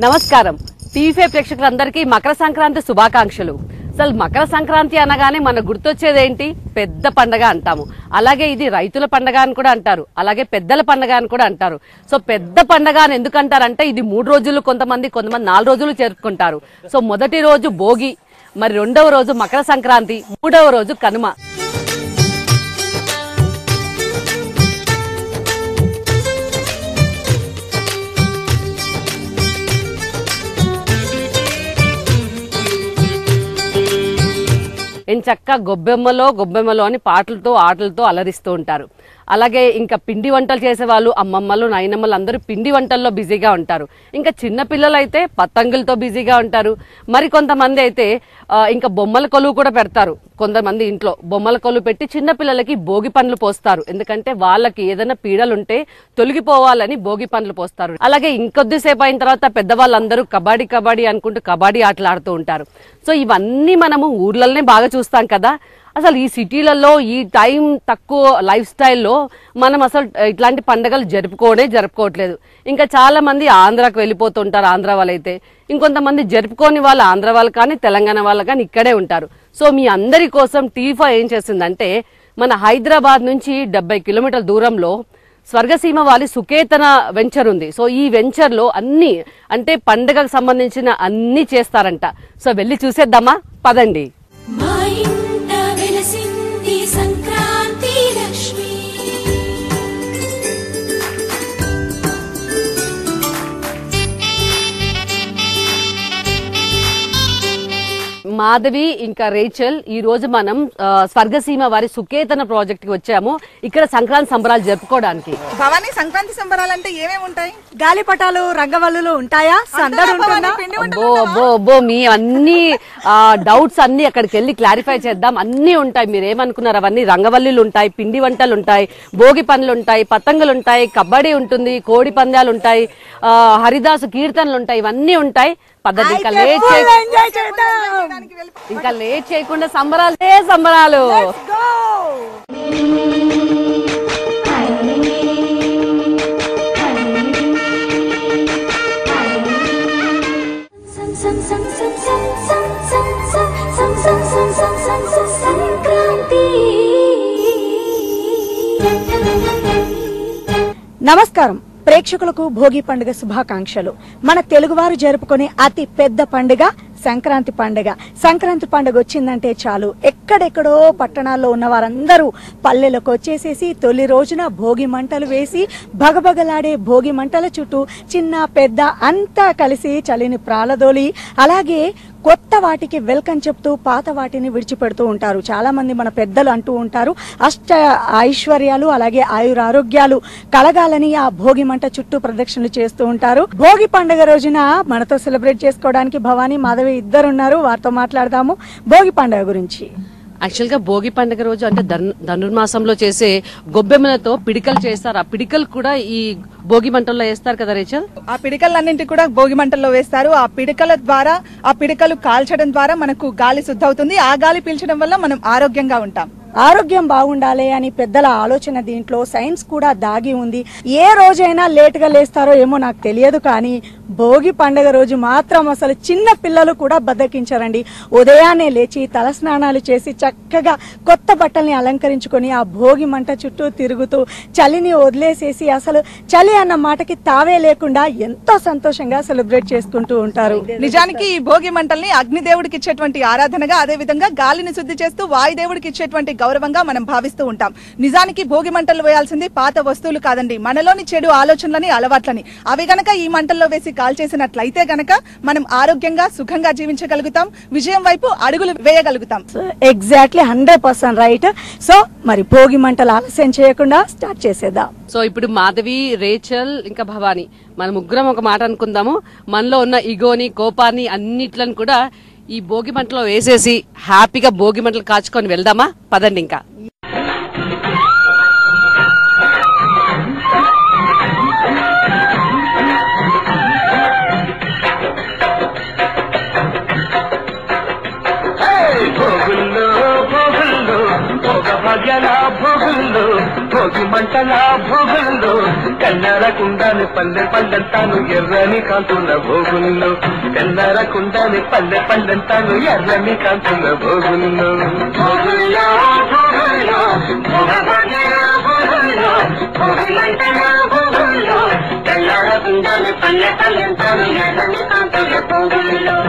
నమస్కారం టీవీ ప్రేక్షకులందరికీ మకర సంక్రాంతి శుభాకాంక్షలు. అసలు మకర సంక్రాంతి అనగానే మనకు గుర్తొచ్చేది ఏంటి? పెద్ద పండగ అంటాము. అలాగే ఇది రైతుల పండగ అని కూడా అంటారు, అలాగే పెద్దల పండగ అని కూడా అంటారు. సో పెద్ద పండగ అని ఎందుకు అంటారంటే ఇది 3 రోజులు, కొంతమంది 4 రోజులు జరుపుకుంటారు. సో మొదటి రోజు భోగి, మరి రెండవ రోజు మకర సంక్రాంతి, మూడవ రోజు కనుమ. ఎంచక్క గొబ్బెమ్మలో అని పాటలతో ఆటలతో అలరిస్తూ ఉంటారు. అలాగే ఇంకా పిండి వంటలు చేసే వాళ్ళు అమ్మమ్మలు నాయనమ్మలు అందరూ పిండి వంటల్లో బిజీగా ఉంటారు. ఇంకా చిన్న పిల్లలు అయితే పతంగులతో బిజీగా ఉంటారు. మరి కొంతమంది అయితే ఇంకా బొమ్మల కొలువు కూడా పెడతారు. కొంతమంది ఇంట్లో బొమ్మల కొలువు పెట్టి చిన్న పిల్లలకి భోగి పండ్లు పోస్తారు. ఎందుకంటే వాళ్ళకి ఏదైనా పీడలుంటే తొలగిపోవాలని భోగి పండ్లు పోస్తారు. అలాగే ఇంకొద్దిసేపు అయిన తర్వాత పెద్దవాళ్ళందరూ కబడ్డీ అనుకుంటూ కబడ్డీ ఆటలు ఆడుతూ ఉంటారు. సో ఇవన్నీ మనము ఊర్లలోనే బాగా చూస్తాం కదా. అసలు ఈ సిటీలలో ఈ టైం తక్కువ లైఫ్ స్టైల్లో మనం అసలు ఇట్లాంటి పండుగలు జరుపుకోవట్లేదు. ఇంకా చాలా మంది ఆంధ్రాకు వెళ్ళిపోతుంటారు. ఆంధ్ర వాళ్ళైతే ఇంకొంతమంది జరుపుకోని వాళ్ళు ఆంధ్ర వాళ్ళు కానీ తెలంగాణ వాళ్ళు కానీ ఇక్కడే ఉంటారు. సో మీ అందరి కోసం టీఫా ఏం చేసిందంటే మన హైదరాబాద్ నుంచి 70 కిలోమీటర్ల దూరంలో స్వర్గసీమ వారి సుకేతన వెంచర్ ఉంది. సో ఈ వెంచర్ లో అన్ని అంటే పండుగకు సంబంధించిన అన్ని చేస్తారంట. సో వెళ్ళి చూసేద్దామా, పదండి. మాధవి ఇంకా రేచల్ ఈ రోజు మనం స్వర్గసీమ వారి సుకేతన ప్రాజెక్ట్ కి వచ్చాము. ఇక్కడ సంక్రాంతి సంబరాలు జరుపుకోవడానికి. భవానీ, సంక్రాంతి సంబరాలు అంటే ఏమేమి ఉంటాయి? గాలిపటాలు, రంగవల్లులు ఉంటాయా? మీ అన్ని డౌట్స్ అన్ని అక్కడికి వెళ్ళి క్లారిఫై చేద్దాం. అన్ని ఉంటాయి. మీరు ఏమనుకున్నారు అవన్నీ. రంగవల్లులు ఉంటాయి, పిండి వంటలు ఉంటాయి, భోగి పండ్లు ఉంటాయి, పతంగులు ఉంటాయి, కబడ్డీ ఉంటుంది, కోడి పందాలు ఉంటాయి, హరిదాసు కీర్తనలు ఉంటాయి, ఇవన్నీ ఉంటాయి. పద్ధతి ఇంకా లేట్ చేయకుండా సంబరాలు. నమస్కారం ప్రేక్షకులకు భోగి పండుగ శుభాకాంక్షలు. మన తెలుగువారు జరుపుకునే అతి పెద్ద పండుగ సంక్రాంతి పండుగ. సంక్రాంతి పండుగ వచ్చిందంటే చాలు ఎక్కడెక్కడో పట్టణాల్లో ఉన్న వారందరూ పల్లెలకు వచ్చేసేసి తొలి రోజున భోగి మంటలు వేసి భగభగలాడే భోగి మంటల చుట్టూ చిన్న పెద్ద అంతా కలిసి చలిని ప్రాలదోలి అలాగే కొత్త వాటికి వెల్కమ్ చెప్తూ పాత వాటిని విడిచిపెడుతూ ఉంటారు. చాలా మంది మన పెద్దలు అంటూ ఉంటారు అష్ట ఐశ్వర్యాలు అలాగే ఆయురారోగ్యాలు కలగాలని ఆ భోగి మంట చుట్టూ ప్రదక్షిణలు చేస్తూ ఉంటారు. భోగి పండుగ రోజున మనతో సెలబ్రేట్ చేసుకోవడానికి భవానీ, మాధవి ఇద్దరు ఉన్నారు. వారితో మాట్లాడదాము భోగి పండుగ గురించి. యాక్చువల్ గా భోగి పండుగ రోజు అంటే ధనుర్మాసంలో చేసే గొబ్బెమ్మలతో పిడికలు చేస్తారు. ఆ పిడికలు కూడా ఈ భోగి మంటల్లో వేస్తారు కదా రేచల్? ఆ పిడికలన్నింటి కూడా భోగి మంటల్లో వేస్తారు. ఆ పిడికల ద్వారా, ఆ పిడికలు కాల్చడం ద్వారా మనకు గాలి శుద్ధి అవుతుంది. ఆ గాలి పీల్చడం వల్ల మనం ఆరోగ్యంగా ఉంటాం. ఆరోగ్యం బాగుండాలి అని పెద్దల ఆలోచన. దీంట్లో సైన్స్ కూడా దాగి ఉంది. ఏ రోజైనా లేట్ గా లేస్తారో ఏమో నాకు తెలియదు, కానీ భోగి పండుగ రోజు మాత్రం అసలు చిన్న పిల్లలు కూడా బద్దకించారండి. ఉదయాన్నే లేచి తలస్నానాలు చేసి చక్కగా కొత్త బట్టల్ని అలంకరించుకొని ఆ భోగి మంట చుట్టూ తిరుగుతూ చలిని వదిలేసేసి అసలు చలి అన్న మాటకి తావే లేకుండా ఎంతో సంతోషంగా సెలబ్రేట్ చేసుకుంటూ ఉంటారు. నిజానికి ఈ భోగి మంటల్ని అగ్నిదేవుడికి ఇచ్చేటువంటి ఆరాధనగా, అదే విధంగా గాలిని శుద్ధి చేస్తూ వాయుదేవుడికి ఇచ్చేటువంటి గౌరవంగా మనం భావిస్తూ ఉంటాం. నిజానికి భోగి మంటలు వేయాల్సింది పాత వస్తువులు కాదండి, మనలోని చెడు ఆలోచనలని, అలవాట్లని. అవి గనక ఈ మంటల్లో వేసి కాల్చేసినట్లయితే గనక మనం ఆరోగ్యంగా సుఖంగా జీవించగలుగుతాం, విజయం వైపు అడుగులు వేయగలుగుతాం. Exactly 100% right. సో మరి భోగి మంటలు ఆలస్యం చేయకుండా స్టార్ట్ చేసేద్దాం. సో ఇప్పుడు మాధవి, రేచల్ ఇంకా భవానీ మన ముగ్గురం ఒక మాట అనుకుందాము. మనలో ఉన్న ఈగోని, కోపాన్ని అన్నిట్లను కూడా ఈ భోగి మంటలో వేసేసి హ్యాపీగా భోగి మంటలు కాచుకొని వెళ్దామా? పదండి ఇంకా. భోగుల్లో భోగుల్లో భాగ్యాల భోగుల్లో భోగి మంటల భోగుల్లో కన్నరకుండాని పల్లె పల్లెంతాను ఎర్రని కాంతున్న భోగుల్లో కన్నరకుండాని పల్లె పల్లెంతాను ఎర్రని కాంతున్న భోగుల్లో భోగుల్లో భోగుల్లో భోగభాగ్యాల భోగుల్లో భోగి మంటల భోగుల్లో కన్నరకుండాని పల్లె పల్లెంతాను ఎర్రని కాంతున్న భోగుల్లో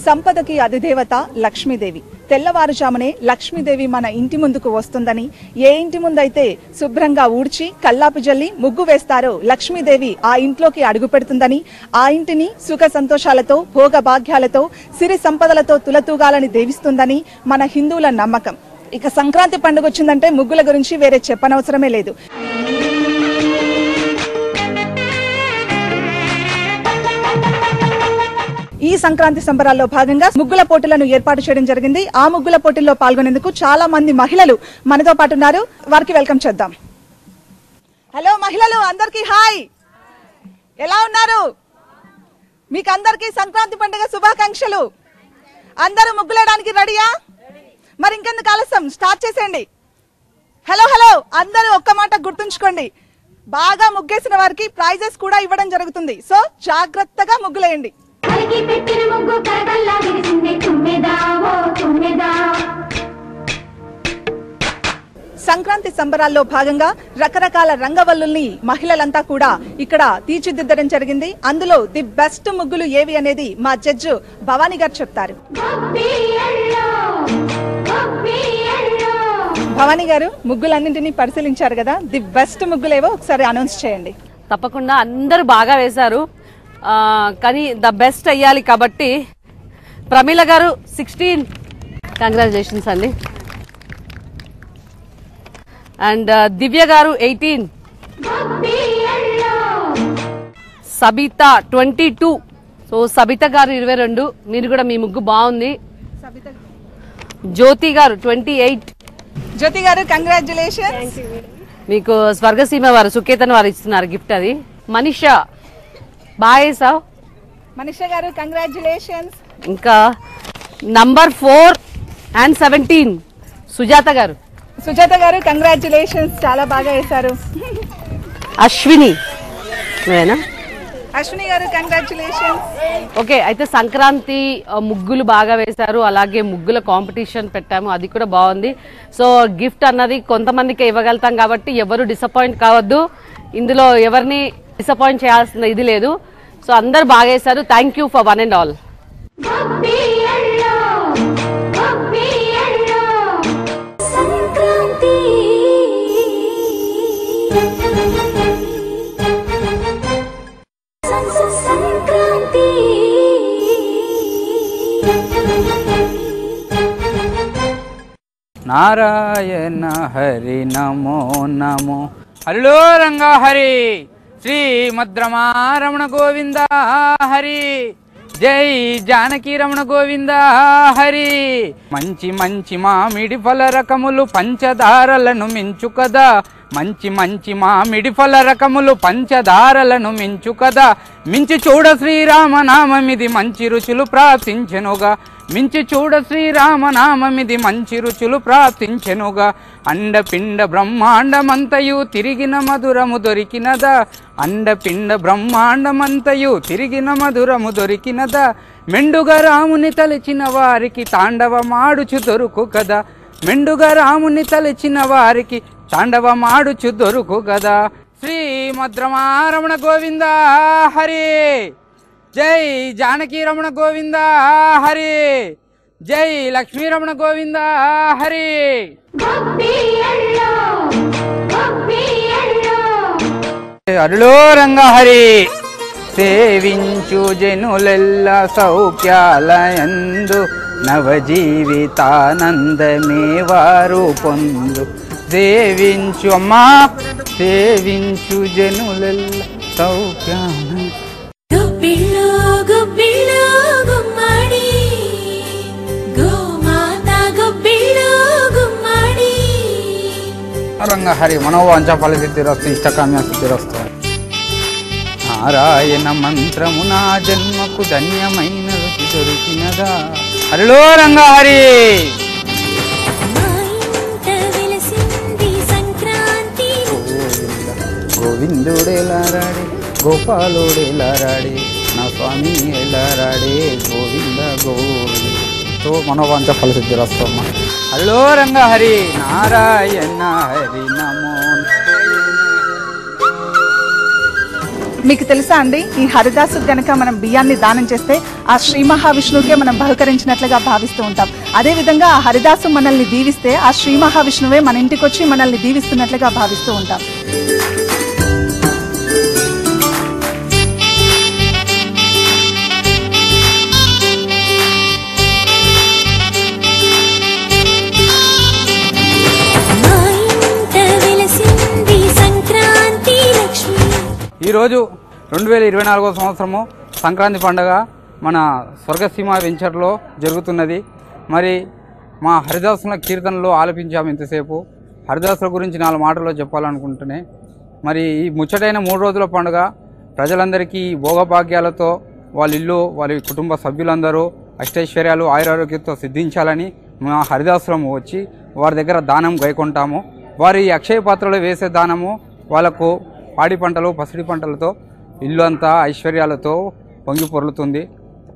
సంపదకి అధిదేవత లక్ష్మీదేవి. తెల్లవారుజామునే లక్ష్మీదేవి మన ఇంటి ముందుకు వస్తుందని, ఏ ఇంటి ముందైతే శుభ్రంగా ఊడ్చి కల్లాపు జల్లి ముగ్గు వేస్తారో లక్ష్మీదేవి ఆ ఇంట్లోకి అడుగు పెడుతుందని, ఆ ఇంటిని సుఖ సంతోషాలతో భోగ భాగ్యాలతో సిరి సంపదలతో తులతూగాలని దేవిస్తుందని మన హిందువుల నమ్మకం. ఇక సంక్రాంతి పండుగ వచ్చిందంటే ముగ్గుల గురించి వేరే చెప్పనవసరమే లేదు. ఈ సంక్రాంతి సంబరాల్లో భాగంగా ముగ్గుల పోటీలను ఏర్పాటు చేయడం జరిగింది. ఆ ముగ్గుల పోటీల్లో పాల్గొనేందుకు చాలా మంది మహిళలు మనతో పాటు ఉన్నారు. వారికి వెల్కమ్ చేద్దాం. హలో మహిళలు, అందరికీ హాయ్. ఎలా ఉన్నారు? మీకు అందరికీ సంక్రాంతి పండుగ శుభాకాంక్షలు. అందరూ ముగ్గులేయడానికి రెడీయా? మరి ఇంకెందుకు ఆలస్యం, స్టార్ట్ చేసేయండి. హలో హలో, అందరూ ఒక్క మాట గుర్తుంచుకోండి, బాగా ముగ్గేసిన వారికి ప్రైజెస్ కూడా ఇవ్వడం జరుగుతుంది. సో జాగ్రత్తగా ముగ్గులేయండి. సంక్రాంతి సంబరాల్లో భాగంగా రకరకాల రంగవల్లుల్ని మహిళలంతా కూడా ఇక్కడ తీర్చిదిద్దడం జరిగింది. అందులో ది బెస్ట్ ముగ్గులు ఏవి అనేది మా జడ్జి భవానీ గారు చెప్తారు. భవానీ గారు, ముగ్గులన్నింటినీ పరిశీలించారు కదా, ది బెస్ట్ ముగ్గులేవో ఒకసారి అనౌన్స్ చేయండి. తప్పకుండా అందరూ బాగా వేశారు. కానీ ద బెస్ట్ అయ్యాలి కాబట్టి ప్రమీల గారు 16 కంగ్రాచులేషన్స్ అండి. అండ్ దివ్య గారు 18, సబిత 22. సో సబిత గారు 22. మీరు కూడా మీ ముగ్గు బాగుంది. జ్యోతి గారు 28. జ్యోతి గారు కంగ్రాచులేషన్. మీకు స్వర్గసీమ వారు సుకేతన్ వారు ఇస్తున్నారు గిఫ్ట్. అది మనీషా బాగా వేసావు. మనీషా గారు కంగ్రాచులేషన్స్. ఇంకా నంబర్ 4 and 17 సుజాత గారు. సుజాత గారు కంగ్రాచులేషన్స్, చాలా బాగా వేశారు. అశ్విని నువ్వేనా? అశ్విని గారు కంగ్రాచులేషన్స్. ఓకే, అయితే సంక్రాంతి ముగ్గులు బాగా వేశారు. అలాగే ముగ్గుల కాంపిటీషన్ పెట్టాము, అది కూడా బాగుంది. సో గిఫ్ట్ అన్నది కొంతమందికి ఇవ్వగలుగుతాం కాబట్టి ఎవరు డిసప్పాయింట్ కావద్దు. ఇందులో ఎవరిని డిసప్పాయింట్ చేయాల్సిన ఇది లేదు. సో అందరు బాగా వేశారు. Thank you for one and all. Narayana Hari నమో నమో. హరిలో రంగా హరి శ్రీమద్రమారమణ గోవింద హరి. జై జానకి రమణ గోవింద హరి. మంచి మంచి మామిడి ఫల రకములు పంచదారలను మించు కదా. మంచి మంచి మామిడి ఫల రకములు పంచదారలను మించు కదా. మించి చూడ శ్రీరామనామమిది మంచి రుచులు ప్రాప్తించెనుగా. మించి చూడ శ్రీరామనామమిది మంచి రుచులు ప్రాప్తించెనుగా. అండపిండ బ్రహ్మాండమంతయు తిరిగిన మధురము దొరికినదా. అండపిండ బ్రహ్మాండమంతయు తిరిగిన మధురము దొరికినదా. మెండుగా రాముని తలచిన వారికి తాండవమాడుచు దొరుకు కదా. మెండుగా రాముని తలచిన వారికి తాండవమాడుచు దొరుకు కదా. శ్రీమద్రమారమణ గోవింద హరి. జై జానకి రమణ గోవింద హరి. జై లక్ష్మీ రమణ గోవింద హరి. హరిలో రంగా హరి. సేవించు జనులెల్ల సౌఖ్యాలయందు నవజీవితానందమే వారు పొందు. సేవించు అమ్మా సేవించు జనులెల్ల సౌఖ్యాల. రంగా హరి మనోవాంఛ ఫలసిద్ధిరస్తు ఇష్టకామ్య సిద్ధిరస్తు. నారాయణ మంత్రము నా జన్మకు ధన్యమైన రుచి దొరికినదా. హరిలో రంగా హరి. గోవిందుడేలారాడే గోపాలుడేలారాడే నా స్వామి ఎలారాడే గోవింద గోవింద. తో మనోవాంఛ ఫలసిద్ధిరస్తమ్మ. హరిలో రంగా హరి. నారాయణ హరి నమో. మీకు తెలుసా అండి, ఈ హరిదాసు గనక మనం బియ్యాన్ని దానం చేస్తే ఆ శ్రీ మహావిష్ణువుకే మనం బహుకరించినట్లుగా భావిస్తూ ఉంటాం. అదేవిధంగా ఆ హరిదాసు మనల్ని దీవిస్తే ఆ శ్రీ మహావిష్ణువే మన ఇంటికి వచ్చి మనల్ని దీవిస్తున్నట్లుగా భావిస్తూ ఉంటాం. ఈరోజు 2024వ సంవత్సరము సంక్రాంతి పండుగ మన స్వర్గసీమ వెంచర్లో జరుగుతున్నది. మరి మా హరిదాసుల కీర్తనలో ఆలపించాము ఇంతసేపు. హరిదాసుల గురించి 4 మాటల్లో చెప్పాలనుకుంటూనే మరి ఈ ముచ్చటైన 3 రోజుల పండుగ ప్రజలందరికీ భోగభాగ్యాలతో వాళ్ళ ఇల్లు వాళ్ళ కుటుంబ సభ్యులందరూ అష్టైశ్వర్యాలు ఆయురారోగ్యంతో సిద్ధించాలని మా హరిదాసులము వచ్చి వారి దగ్గర దానం గైకొంటాము. వారి అక్షయ పాత్రలో వేసే దానము వాళ్ళకు పాడి పంటలు పసిడి పంటలతో ఇల్లు అంతా ఐశ్వర్యాలతో పొంగి పొర్లుతుంది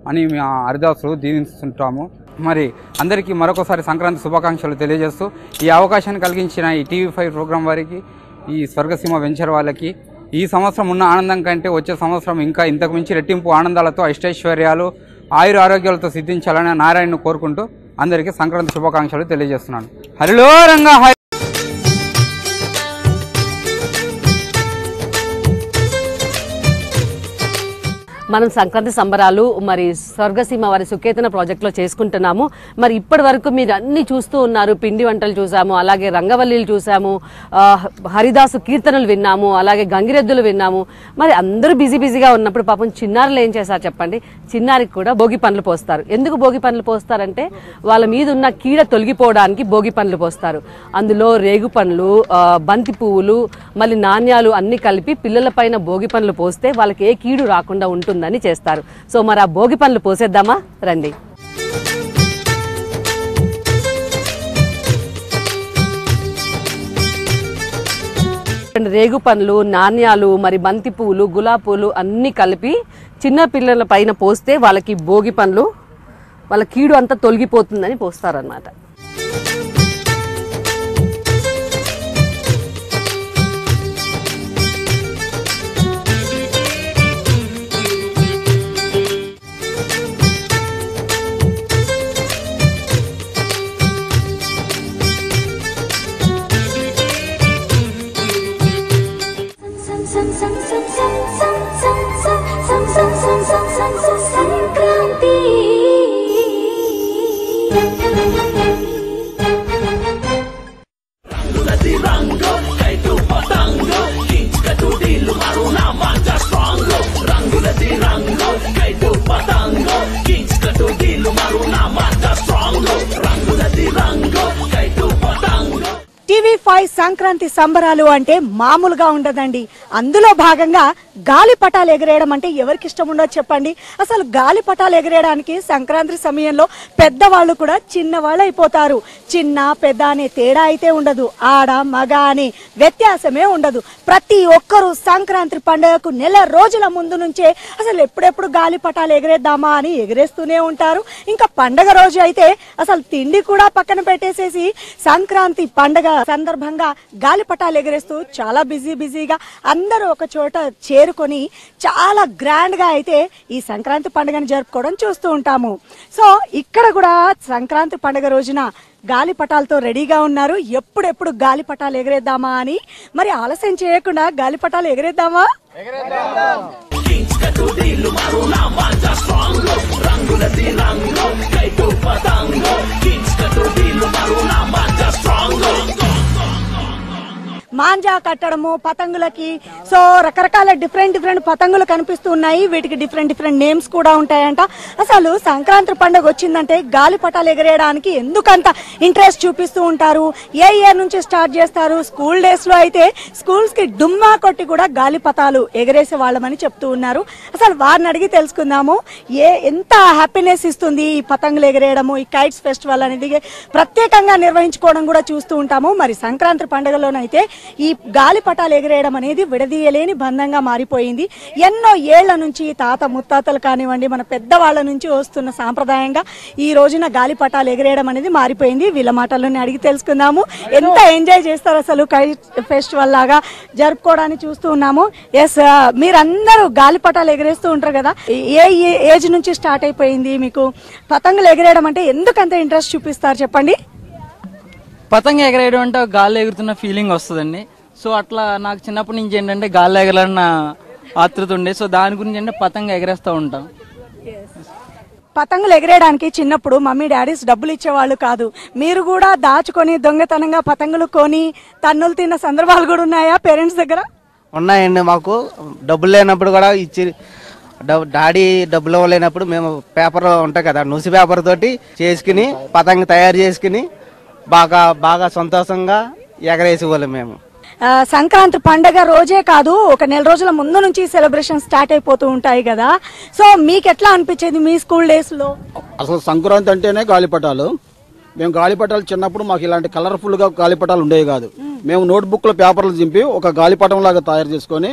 అని మా హరిదాసులు దీవిస్తుంటాము. మరి అందరికీ మరొకసారి సంక్రాంతి శుభాకాంక్షలు తెలియజేస్తూ ఈ అవకాశాన్ని కలిగించిన ఈ TV5 ప్రోగ్రాం వారికి, ఈ స్వర్గసీమ వెంచర్ వాళ్ళకి ఈ సంవత్సరం ఉన్న ఆనందం కంటే వచ్చే సంవత్సరం ఇంకా ఇంతకు మించి రెట్టింపు ఆనందాలతో అష్టైశ్వర్యాలు ఆయుర ఆరోగ్యాలతో సిద్ధించాలని నారాయణను కోరుకుంటూ అందరికీ సంక్రాంతి శుభాకాంక్షలు తెలియజేస్తున్నాను. హరిలో రంగా హరి. మనం సంక్రాంతి సంబరాలు మరి స్వర్గసీమ వారి సుకేతన ప్రాజెక్ట్లో చేసుకుంటున్నాము. మరి ఇప్పటి వరకు మీరు అన్ని చూస్తూ ఉన్నారు. పిండి వంటలు చూసాము, అలాగే రంగవల్లీలు చూసాము, హరిదాసు కీర్తనలు విన్నాము, అలాగే గంగిరెద్దులు విన్నాము. మరి అందరూ బిజీగా ఉన్నప్పుడు పాపం చిన్నారులు ఏం చేశారు చెప్పండి? చిన్నారికి కూడా భోగి పండ్లు పోస్తారు. ఎందుకు భోగి పండ్లు పోస్తారంటే వాళ్ళ మీద ఉన్న కీడ తొలగిపోవడానికి భోగి పండ్లు పోస్తారు. అందులో రేగు పండ్లు, బంతి పువ్వులు, మళ్ళీ నాణ్యాలు అన్ని కలిపి పిల్లల పైన భోగి పండ్లు పోస్తే వాళ్ళకి ఏ కీడు రాకుండా ఉంటుందని చేస్తారు. సో మరి ఆ భోగి పండ్లు పోసేద్దామా? రండి. రేగు పండ్లు, నాణ్యాలు, మరి బంతి పువ్వులు, గులాబీ పువ్వులు అన్ని కలిపి చిన్న పిల్లల పైన పోస్తే వాళ్ళకి భోగి పండ్లు వాళ్ళ కీడు అంతా తొలగిపోతుందని పోస్తారన్నమాట. TV5 సంక్రాంతి సంబరాలు అంటే మామూలుగా ఉండదండి. అందులో భాగంగా గాలిపటాలు ఎగరేయడం అంటే ఎవరికి ఇష్టం ఉండదు చెప్పండి. అసలు గాలిపటాలు ఎగరేయడానికి సంక్రాంతి సమయంలో పెద్దవాళ్ళు కూడా చిన్నవాళ్ళు అయిపోతారు. చిన్న పెద్ద అనే తేడా అయితే ఉండదు, ఆడ మగ అనే వ్యత్యాసమే ఉండదు. ప్రతి ఒక్కరూ సంక్రాంతి పండుగకు నెల రోజుల ముందు నుంచే అసలు ఎప్పుడెప్పుడు గాలిపటాలు ఎగరేద్దామా అని ఎగరేస్తూనే ఉంటారు. ఇంకా పండగ రోజు అయితే అసలు తిండి కూడా పక్కన పెట్టేసేసి సంక్రాంతి పండగ సందర్భంగా గాలిపటాలు ఎగరేస్తూ చాలా బిజీగా అందరూ ఒక చోట చేరుకొని చాలా గ్రాండ్ గా అయితే ఈ సంక్రాంతి పండుగను జరుపుకోవడం చూస్తూ ఉంటాము. సో ఇక్కడ కూడా సంక్రాంతి పండుగ రోజున గాలిపటాలతో రెడీగా ఉన్నారు. ఎప్పుడెప్పుడు గాలిపటాలు ఎగరేద్దామా అని. మరి ఆలస్యం చేయకుండా గాలిపటాలు ఎగరేద్దామా? మాంజా కట్టడము పతంగులకి. సో రకరకాల డిఫరెంట్ పతంగులు కనిపిస్తూ ఉన్నాయి. వీటికి డిఫరెంట్ నేమ్స్ కూడా ఉంటాయంట. అసలు సంక్రాంతి పండుగ వచ్చిందంటే గాలిపటాలు ఎగరేయడానికి ఎందుకంత ఇంట్రెస్ట్ చూపిస్తూ ఉంటారు? ఏ ఇయర్ నుంచి స్టార్ట్ చేస్తారు? స్కూల్ డేస్ లో అయితే స్కూల్స్ కి డుమ్మా కొట్టి కూడా గాలిపటాలు ఎగరేసే వాళ్ళమని చెప్తూ ఉన్నారు. అసలు వారిని అడిగి తెలుసుకుందాము. ఎంత హ్యాపీనెస్ ఇస్తుంది ఈ పతంగులు ఎగరేయడము, ఈ కైట్స్ ఫెస్టివల్ అనేది ప్రత్యేకంగా నిర్వహించుకోవడం కూడా చూస్తూ ఉంటాము. మరి సంక్రాంతి పండుగలోనైతే ఈ గాలిపటాలు ఎగరేయడం అనేది విడదీయలేని బంధంగా మారిపోయింది. ఎన్నో ఏళ్ల నుంచి తాత ముత్తాతలు కానివ్వండి, మన పెద్దవాళ్ల నుంచి వస్తున్న సాంప్రదాయంగా ఈ రోజున గాలిపటాలు ఎగరేయడం అనేది మారిపోయింది. వీళ్ళ మాటల్లోనే అడిగి తెలుసుకుందాము. ఎంత ఎంజాయ్ చేస్తారు అసలు కైట్ ఫెస్టివల్ లాగా జరుపుకోవడానికి చూస్తూ ఉన్నాము. ఎస్, మీరందరూ గాలిపటాలు ఎగరేస్తూ ఉంటారు కదా, ఏ ఏజ్ నుంచి స్టార్ట్ అయిపోయింది మీకు పతంగులు ఎగరేయడం అంటే? ఎందుకంత ఇంట్రెస్ట్ చూపిస్తారు చెప్పండి? పతంగ ఎగరేయడం అంటే గాల్లో ఎగురుతున్న ఫీలింగ్ వస్తుందండి. సో అట్లా నాకు చిన్నప్పటి నుంచి ఏంటంటే గాల్లో ఎగరాలన్న ఆతృత ఉండే. సో దాని గురించి అంటే పతంగ ఎగరేస్తూ ఉంటాం. పతంగులు ఎగరేయడానికి చిన్నప్పుడు మమ్మీ డాడీస్ డబ్బులు ఇచ్చేవాళ్ళు కాదు. మీరు కూడా దాచుకొని దొంగతనంగా పతంగులు కొని తన్నులు తిన్న సందర్భాలు కూడా ఉన్నాయా పేరెంట్స్ దగ్గర? ఉన్నాయండి. మాకు డబ్బులు లేనప్పుడు కూడా ఇచ్చి, డాడీ డబ్బులు ఇవ్వలేనప్పుడు మేము పేపర్ ఉంటాయి కదా, న్యూస్ పేపర్ తోటి చేసుకుని పతంగ తయారు చేసుకుని బాగా సంతోషంగా ఎగరేసేవాళ్ళం మేము. సంక్రాంతి పండగ రోజే కాదు, ఒక నెల రోజుల ముందు నుంచి సెలబ్రేషన్ స్టార్ట్ అయిపోతూ ఉంటాయి కదా. సో మీకు ఎట్లా అనిపించేది మీ స్కూల్ డేస్ లో? అసలు సంక్రాంతి అంటేనే గాలిపటాలు. మేము గాలిపటాలు చిన్నప్పుడు మాకు ఇలాంటి కలర్ఫుల్ గా గాలిపటాలు ఉండేవి కాదు. మేము నోట్బుక్ లో పేపర్లు చింపి ఒక గాలిపటం లాగా తయారు చేసుకొని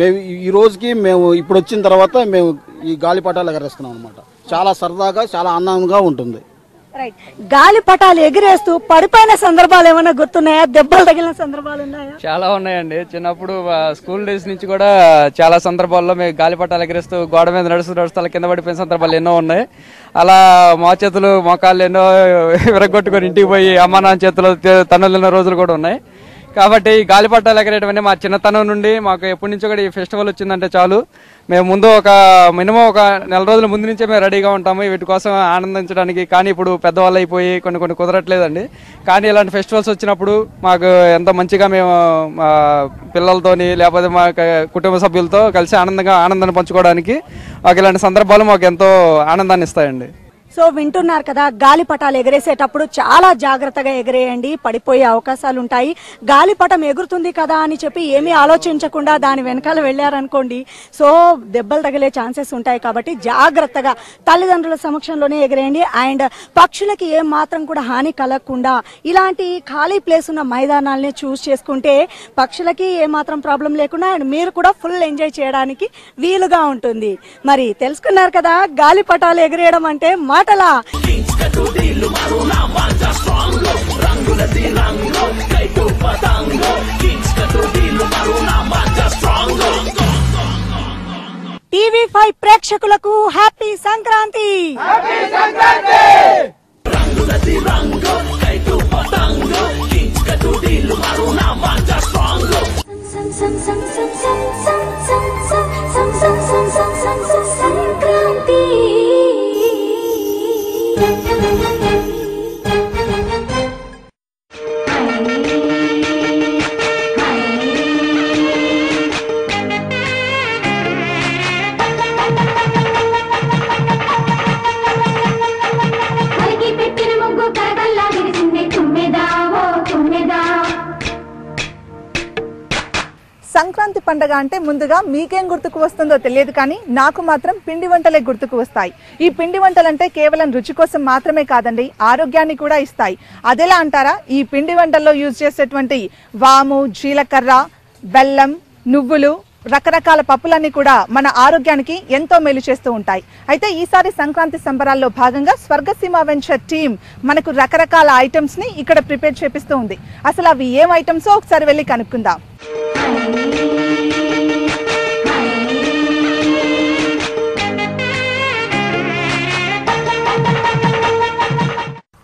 మేము ఈ రోజుకి మేము ఇప్పుడు వచ్చిన తర్వాత మేము ఈ గాలిపటాలు ఎగరేస్తున్నాం అనమాట. చాలా సరదాగా చాలా ఆనందంగా ఉంటుంది. రైట్. గాలిపటాలు ఎగిరేస్తూ పడిపోయిన సందర్భాలు ఏమైనా గుర్తున్నాయా? దెబ్బలు తగిలిన సందర్భాలు ఉన్నాయా? చాలా ఉన్నాయండి. చిన్నప్పుడు స్కూల్ డేస్ నుంచి కూడా చాలా సందర్భాల్లో మేము గాలిపటాలు ఎగరేస్తూ గోడ మీద నడుస్తూ కింద పడిపోయిన సందర్భాలు ఎన్నో ఉన్నాయి. అలా మా చేతులు మోకాళ్ళు ఎన్నో విరగొట్టుకొని ఇంటికి పోయి అమ్మ నాన్న చేతులు తన్నులు తిన్న రోజులు కూడా ఉన్నాయి. కాబట్టి ఈ గాలిపటాలు ఎగరేయడం మా చిన్నతనం నుండి మాకు ఎప్పటి నుంచో కూడా ఈ ఫెస్టివల్ వచ్చిందంటే చాలు మేము ముందు ఒక మినిమం ఒక నెల రోజుల ముందు నుంచే మేము రెడీగా ఉంటాము వీటి కోసం ఆనందించడానికి. కానీ ఇప్పుడు పెద్దవాళ్ళు అయిపోయి కొన్ని కుదరట్లేదండి. కానీ ఇలాంటి ఫెస్టివల్స్ వచ్చినప్పుడు మాకు ఎంతో మంచిగా మేము పిల్లలతోని లేకపోతే మా కుటుంబ సభ్యులతో కలిసి ఆనందాన్ని పంచుకోవడానికి మాకు ఇలాంటి సందర్భాలు మాకు ఎంతో ఆనందాన్ని ఇస్తాయండి. సో వింటున్నారు కదా, గాలిపటాలు ఎగరేసేటప్పుడు చాలా జాగ్రత్తగా ఎగరేయండి, పడిపోయే అవకాశాలు ఉంటాయి. గాలిపటం ఎగురుతుంది కదా అని చెప్పి ఏమీ ఆలోచించకుండా దాని వెనకాల వెళ్ళారనుకోండి, సో దెబ్బలు తగిలే ఛాన్సెస్ ఉంటాయి. కాబట్టి జాగ్రత్తగా తల్లిదండ్రుల సమక్షంలోనే ఎగరేయండి. అండ్ పక్షులకి ఏం మాత్రం కూడా హాని కలగకుండా ఇలాంటి ఖాళీ ప్లేస్ ఉన్న మైదానాలని చూస్ చేసుకుంటే పక్షులకి ఏమాత్రం ప్రాబ్లం లేకుండా అండ్ మీరు కూడా ఫుల్ ఎంజాయ్ చేయడానికి వీలుగా ఉంటుంది. మరి తెలుసుకున్నారు కదా, గాలిపటాలు ఎగరేయడం అంటే మాటలా. టీవీ5 ప్రేక్షకులకు హ్యాపీ సంక్రాంతి. సంక్రాంతి పండుగ అంటే ముందుగా మీకేం గుర్తుకు వస్తుందో తెలియదు, కానీ నాకు మాత్రం పిండి వంటలే గుర్తుకు వస్తాయి. ఈ పిండి వంటలంటే కేవలం రుచి కోసం మాత్రమే కాదండి, ఆరోగ్యాన్ని కూడా ఇస్తాయి. అదెలా అంటారా? ఈ పిండి వంటల్లో యూజ్ చేసేటువంటి వాము, జీలకర్ర, బెల్లం, నువ్వులు, రకరకాల పప్పులన్నీ కూడా మన ఆరోగ్యానికి ఎంతో మేలు చేస్తూ ఉంటాయి. అయితే ఈసారి సంక్రాంతి సంబరాల్లో భాగంగా స్వర్గసీమ వెంచర్ టీమ్ మనకు రకరకాల ఐటమ్స్ ని ఇక్కడ ప్రిపేర్ చేపిస్తూ ఉంది. అసలు అవి ఏం ఐటమ్సో ఒకసారి వెళ్ళి కనుక్కుందాం.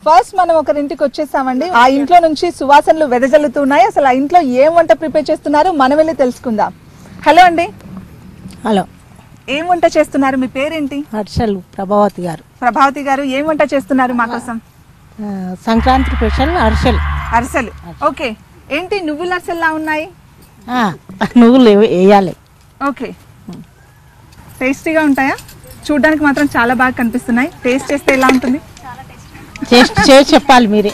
ఫస్ట్ మనం ఒకరింటికి వచ్చేసామండి. ఆ ఇంట్లో నుంచి సువాసనలు వెదజల్లుతున్నాయి. అసలు ఆ ఇంట్లో ఏం వంట ప్రిపేర్ చేస్తున్నారు మనం వెళ్ళి తెలుసుకుందాం. హలో అండి. హలో. ఏం వంట చేస్తున్నారు? మీ పేరేంటి? హర్షల్. ప్రభావతి గారు. ప్రభావతి గారు ఏం వంట చేస్తున్నారు మా కోసం? సంక్రాంతి స్పెషల్ అరిసెలు. అరిసెలు. ఓకే. ఏంటి నువ్వుల అరిసెల్లా ఉన్నాయి? నువ్వులు వేయాలి. ఓకే. టేస్టీగా ఉంటాయా? చూడడానికి మాత్రం చాలా బాగా కనిపిస్తున్నాయి. టేస్ట్ చేస్తే ఎలా ఉంటుంది? చేసి చెప్పాలి మీరే.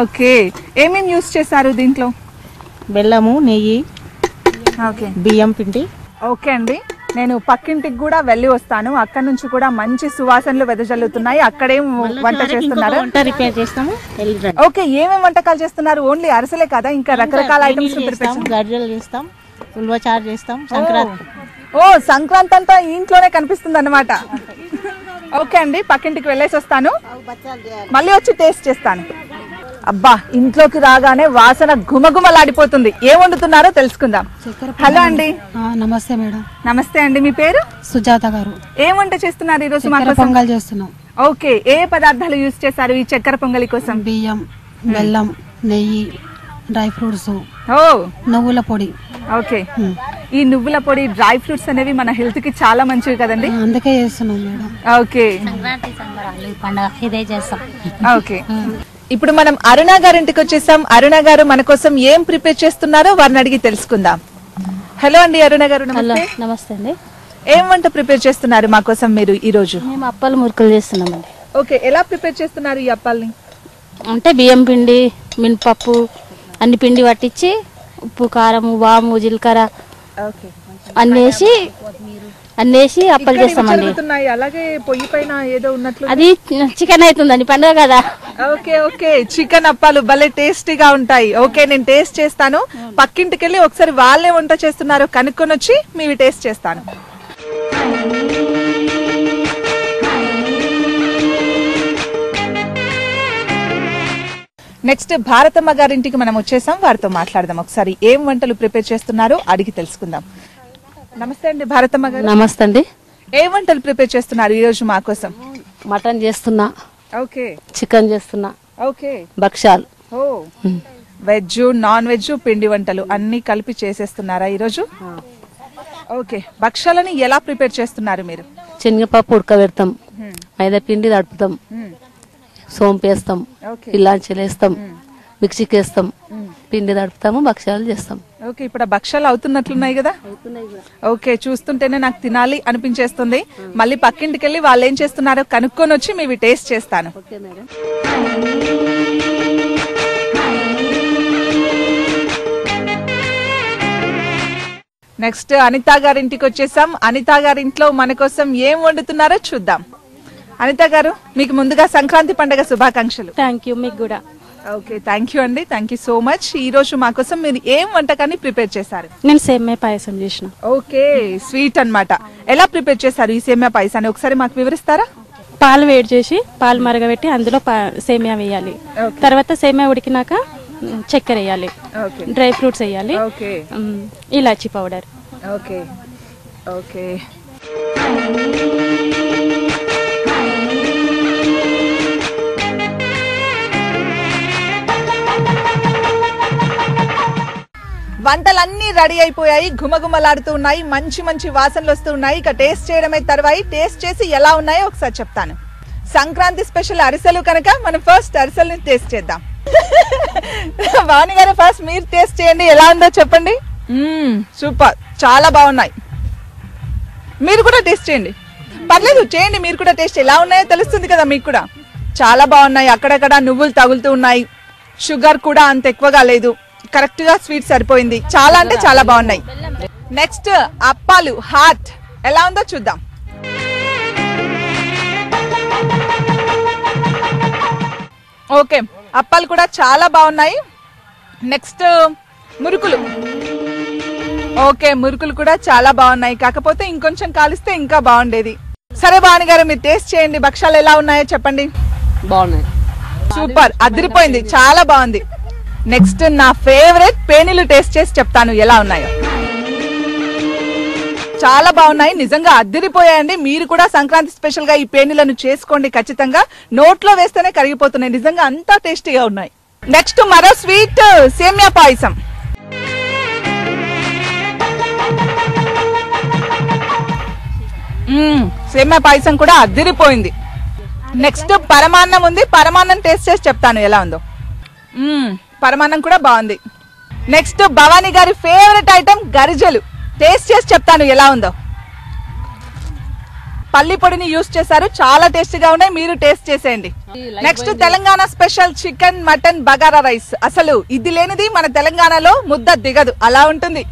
ఓకే. ఏమేమి యూస్ చేశారు దీంట్లో? బెల్లము, నెయ్యి, ఓకే, బియ్యం పిండి. ఓకే అండి. నేను పక్కింటికి కూడా వెళ్ళి వస్తాను. అక్కడ నుంచి కూడా మంచి సువాసనలు వెదజల్లుతున్నాయి. అక్కడేం వంట చేస్తున్నారు? రిపేర్ చేస్తాము. ఓకే. ఏమేమి వంటకాలు చేస్తున్నారు? ఓన్లీ అరిసెలే కదా, ఇంకా రకరకాల ఐటమ్స్ ప్రిపేర్ గడ్డలు చేస్తాం, ఉల్వచారు చేస్తాం. సంక్రాంతి. ఓ, సంక్రాంతి అంతా ఇంట్లోనే కనిపిస్తుంది అన్నమాట. ఓకే అండి, పక్కింటికి వెళ్ళేసి వస్తాను, మళ్ళీ వచ్చి టేస్ట్ చేస్తాను. అబ్బా, ఇంట్లోకి రాగానే వాసన గుమగుమలాడిపోతుంది. ఏం వండుతున్నారో తెలుసుకుందాం. హలో అండి. నమస్తే మేడం. నమస్తే అండి. మీ పేరు? సుజాత గారు. ఏం వంట చేస్తున్నారు ఈ రోజు? పొంగల్ చేస్తున్నాం. ఓకే. ఏ పదార్థాలు యూజ్ చేశారు ఈ చక్కెర పొంగలి కోసం? బియ్యం, బెల్లం, నెయ్యి, డ్రై ఫ్రూట్స్, నువ్వుల పొడి. ఓకే. ఈ నువ్వుల పొడి, డ్రై ఫ్రూట్స్ అనేవి మన హెల్త్ కి చాలా మంచివి కదండి, అందుకే చేస్తున్నాం మేడం. ఓకే. సంక్రాంతి సంబరాలు పండుగ ఇదే చేస్తాం. ఓకే. ఇప్పుడు మనం అరుణ గారింటికి వచ్చేసాం. అరుణ గారు మన కోసం ఏం ప్రిపేర్ చేస్తున్నారో వారిని అడిగి తెలుసుకుందాం. హలో అండి అరుణ గారు. నమస్తే అండి. ఏం వంట ప్రిపేర్ చేస్తున్నారు మా కోసం మీరు ఈ రోజు? మేము అప్పాలు మురుకులు చేస్తున్నామండి. ఓకే. ఎలా ప్రిపేర్ చేస్తున్నారు ఈ అప్పాలని? అంటే బియ్యం పిండి, మినపప్పు అన్ని పిండి పట్టించి ఉప్పు, కారం, వాము, జీలకర్ర అన్నేసి అప్పాలు చేస్తామండి. అలాగే పొయ్యి పైన ఏదో ఉన్నట్లు అది చికెన్ అవుతుందండి పండుగ కదా. ఓకే. ఓకే. చికెన్ అప్పాలు భలే టేస్టీగా ఉంటాయి. ఓకే, నేను టేస్ట్ చేస్తాను. పక్కింటికి వెళ్ళి ఒకసారి వాళ్ళే వంట చేస్తున్నారో కనుక్కొని వచ్చి మీవి టేస్ట్ చేస్తాను. నెక్స్ట్ భారతమ్మ గారింటికి మనం వచ్చేసాం. వారితో మాట్లాడదాం. ఒకసారి ఏం వంటలు ప్రిపేర్ చేస్తున్నారో అడిగి తెలుసుకుందాం. నమస్తే అండి భారతమ్మ గారు. నమస్తే అండి. ఏ వంటలు ప్రిపేర్ చేస్తున్నారు ఈ రోజు మా కోసం? మటన్ చేస్తున్నా. ఓకే. చికెన్ చేస్తున్నా. ఓకే. భక్షాలు. ఓ, వెజ్ నాన్ వెజ్ పిండి వంటలు అన్ని కలిపి చేసేస్తున్నారా ఈరోజు? ఓకే, భక్షాలని ఎలా ప్రిపేర్ చేస్తున్నారు మీరు? శనగపప్పు ఉడకబెడతాం, మైదా పిండి తడుపుతాం, సోంపేస్తాం, ఇలాంచీలు వేస్తాం, మిక్సీకి వేస్తాం, పిండి తడుపుతాము, భక్షాలు చేస్తాం. ఓకే, ఇప్పుడు ఆ భక్షాలు అవుతున్నట్లున్నాయి కదా? ఓకే, చూస్తుంటేనే నాకు తినాలి అనిపించేస్తుంది. మళ్ళీ పక్కింటికి వెళ్ళి వాళ్ళు ఏం చేస్తున్నారో కనుక్కొని వచ్చి మీవి టేస్ట్ చేస్తాను. నెక్స్ట్ అనిత గారింటికి వచ్చేసాం. అనిత గారింట్లో మన కోసం ఏం వండుతున్నారో చూద్దాం. అనిత గారు, మీకు ముందుగా సంక్రాంతి పండుగ శుభాకాంక్షలు. థ్యాంక్ యూ, మీకు కూడా. ఓకే, థ్యాంక్ యూ అండి, థ్యాంక్ యూ సో మచ్. ఈ రోజు మా కోసం మీరు ఏం వంటకాన్ని ప్రిపేర్ చేశారు? నేను సేమియా పాయసం చేసిన. ఓకే, స్వీట్ అన్నమాట. ఎలా ప్రిపేర్ చేశారు ఈ సేమియా పాయసాన్ని ఒకసారి మాకు వివరిస్తారా? పాలు వేడి చేసి పాలు మరగబెట్టి అందులో సేమియా వేయాలి. తర్వాత సేమియా ఉడికినాక చక్కెర వేయాలి, డ్రై ఫ్రూట్స్ వేయాలి, ఇలాచీ పౌడర్. ఓకే ఓకే, వంటలన్నీ రెడీ అయిపోయాయి, గుమగుమలాడుతూ ఉన్నాయి, మంచి మంచి వాసనలు వస్తూ ఉన్నాయి. ఇక టేస్ట్ చేయడమే తర్వాయి. టేస్ట్ చేసి ఎలా ఉన్నాయో ఒకసారి చెప్తాను. సంక్రాంతి స్పెషల్ అరిసెలు కనుక మనం ఫస్ట్ అరిసెల్ని టేస్ట్ చేద్దాం. వాణి గారు, ఫస్ట్ మీరు టేస్ట్ చేయండి, ఎలా ఉందో చెప్పండి. సూపర్, చాలా బాగున్నాయి. మీరు కూడా టేస్ట్ చేయండి, పర్లేదు చేయండి, మీరు కూడా టేస్ట్ ఎలా ఉన్నాయో తెలుస్తుంది కదా మీకు కూడా. చాలా బాగున్నాయి, అక్కడక్కడ నువ్వులు తగులుతూ ఉన్నాయి, షుగర్ కూడా అంత ఎక్కువగా లేదు, కరెక్ట్ గా స్వీట్ సరిపోయింది. చాలా అంటే చాలా బాగున్నాయి. నెక్స్ట్ అప్పాలు హాట్ ఎలా ఉందో చూద్దాం. ఓకే, అప్పాలు కూడా చాలా బాగున్నాయి. నెక్స్ట్ మురుకులు. ఓకే, మురుకులు కూడా చాలా బాగున్నాయి, కాకపోతే ఇంకొంచెం కాలిస్తే ఇంకా బాగుండేది. సరే భావని గారు, మీరు టేస్ట్ చేయండి, భక్షాలు ఎలా ఉన్నాయో చెప్పండి. బాగున్నాయి, సూపర్, అదిరిపోయింది, చాలా బాగుంది. నెక్స్ట్ నా ఫేవరెట్ పేనీలు టేస్ట్ చేసి చెప్తాను ఎలా ఉన్నాయో. చాలా బాగున్నాయి, నిజంగా అద్దిరిపోయాయండి. మీరు కూడా సంక్రాంతి స్పెషల్ గా ఈ పేనీలను చేసుకోండి ఖచ్చితంగా. నోట్లో వేస్తేనే కరిగిపోతున్నాయి, నిజంగా అంతా టేస్టీగా ఉన్నాయి. నెక్స్ట్ మరో స్వీట్ సేమియా పాయసం. సేమియా పాయసం కూడా అద్దిరిపోయింది. నెక్స్ట్ పరమాన్నం ఉంది, పరమాన్నం టేస్ట్ చేసి చెప్తాను ఎలా ఉందో. పరమాన్నం కూడా బాగుంది. నెక్స్ట్ భవానీ గారి ఫేవరెట్ ఐటమ్ గరిజలు, టేస్ట్ చేసి చెప్తాను ఎలా ఉందో. పల్లి పొడిని యూస్ చేశారు, చాలా టేస్టీగా ఉన్నాయి, మీరు టేస్ట్ చేసేయండి. Next Telangana special chicken mutton bagara rice. అసలు ఇది లేనిది మన తెలంగాణలో ముద్ద దిగదు, అలా ఉంటుంది.